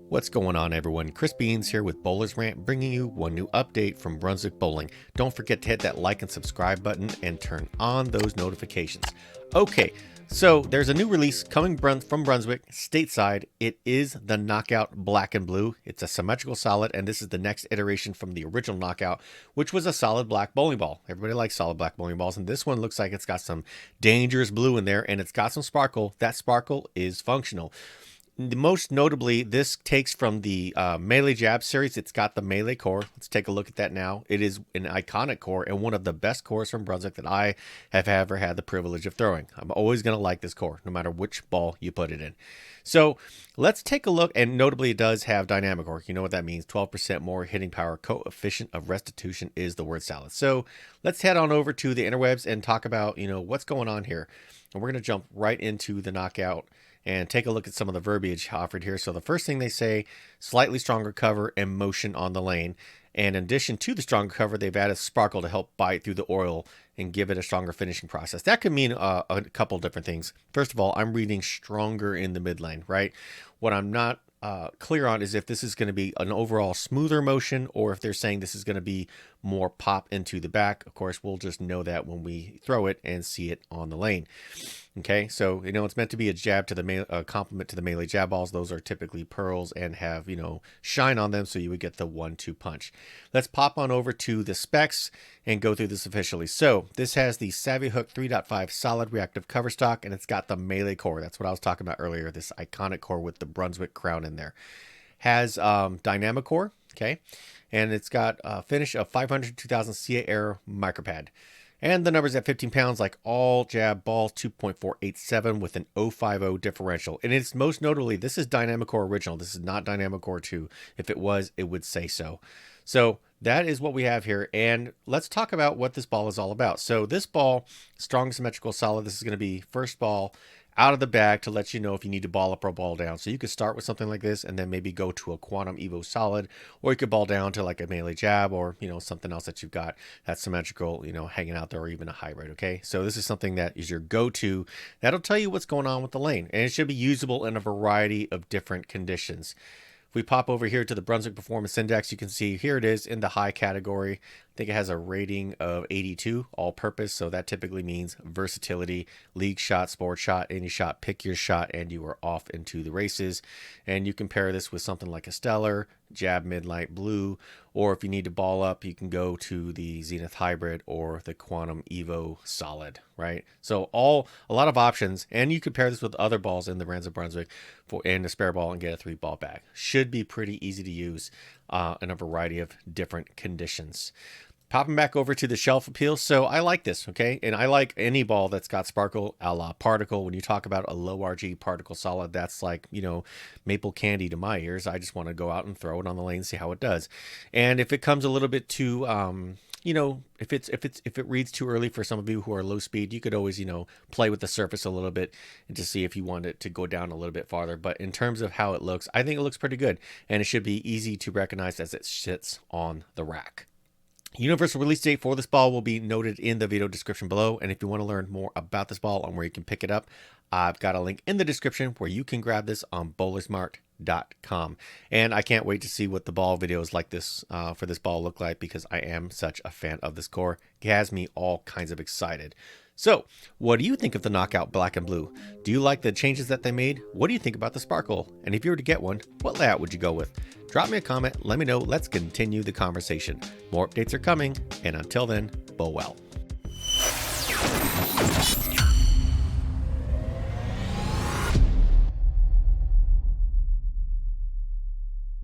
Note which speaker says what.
Speaker 1: What's going on, everyone? Chris Beans here with Bowler's Rant, bringing you one new update from Brunswick Bowling. Don't forget to hit that like and subscribe button and turn on those notifications. Okay, so there's a new release coming from Brunswick stateside. It is the Knockout Black and Blue. It's a symmetrical solid, and this is the next iteration from the original Knockout, which was a solid black bowling ball. Everybody likes solid black bowling balls, and this one looks like it's got some dangerous blue in there, and it's got some sparkle. That sparkle is functional. Most notably, this takes from the Melee Jab series. It's got the Melee core. Let's take a look at that now. It is an iconic core and one of the best cores from Brunswick that I have ever had the privilege of throwing. I'm always going to like this core, no matter which ball you put it in. So let's take a look, and notably it does have dynamic core. You know what that means, 12% more hitting power. Coefficient of restitution is the word salad. So let's head on over to the interwebs and talk about, what's going on here. And we're going to jump right into the Knockout and take a look at some of the verbiage offered here. So the first thing they say, slightly stronger cover and motion on the lane. And in addition to the stronger cover, they've added sparkle to help bite through the oil and give it a stronger finishing process. That could mean a couple different things. First of all, I'm reading stronger in the mid lane, right? What I'm not clear on is if this is going to be an overall smoother motion or if they're saying this is going to be more pop into the back. Of course, we'll just know that when we throw it and see it on the lane. Okay, so it's meant to be a jab to the complement to the Melee Jab balls. Those are typically pearls and have shine on them, so you would get the 1-2 punch. Let's pop on over to the specs and go through this officially. So this has the Savvy Hook 3.5 solid reactive cover stock, and it's got the Melee core. That's what I was talking about earlier. This iconic core with the Brunswick crown in there. Has dynamic core, okay, and it's got a finish of 500 2000 CA air micropad. And the numbers at 15 pounds, like all jab balls, 2.487 with an 050 differential. And it's most notably, this is Dynamic Core Original. This is not Dynamic Core 2. If it was, it would say so. So that is what we have here. And let's talk about what this ball is all about. So this ball, strong symmetrical solid, this is going to be first ball out of the bag to let you know if you need to ball up or ball down. So you could start with something like this and then maybe go to a Quantum Evo solid, or you could ball down to like a Melee Jab or, something else that you've got that's symmetrical, hanging out there, or even a hybrid. Okay. So this is something that is your go-to. That'll tell you what's going on with the lane, and it should be usable in a variety of different conditions. If we pop over here to the Brunswick Performance Index, you can see here it is in the high category. I think it has a rating of 82, all purpose. So that typically means versatility, league shot, sport shot, any shot, pick your shot, and you are off into the races. And you compare this with something like a Stellar, Jab Midlight Blue, or if you need to ball up, you can go to the Zenith Hybrid or the Quantum Evo Solid, right? So a lot of options, and you compare this with other balls in the Brands of Brunswick and a spare ball and get a 3-ball bag. Should be pretty easy to use in a variety of different conditions. Popping back over to the shelf appeal. So I like this, okay? And I like any ball that's got sparkle, a la particle. When you talk about a low RG particle solid, that's like, maple candy to my ears. I just want to go out and throw it on the lane and see how it does. And if it comes a little bit too, if it reads too early for some of you who are low speed, you could always, play with the surface a little bit and to see if you want it to go down a little bit farther. But in terms of how it looks, I think it looks pretty good, and it should be easy to recognize as it sits on the rack. Universal release date for this ball will be noted in the video description below. And if you want to learn more about this ball and where you can pick it up, I've got a link in the description where you can grab this on bowlersmart.com. And I can't wait to see what the ball videos like this for this ball look like, because I am such a fan of this core. It has me all kinds of excited. So what do you think of the Knockout Black and Blue? Do you like the changes that they made? What do you think about the sparkle? And if you were to get one, what layout would you go with? Drop me a comment, let me know. Let's continue the conversation. More updates are coming, and until then, bowl well.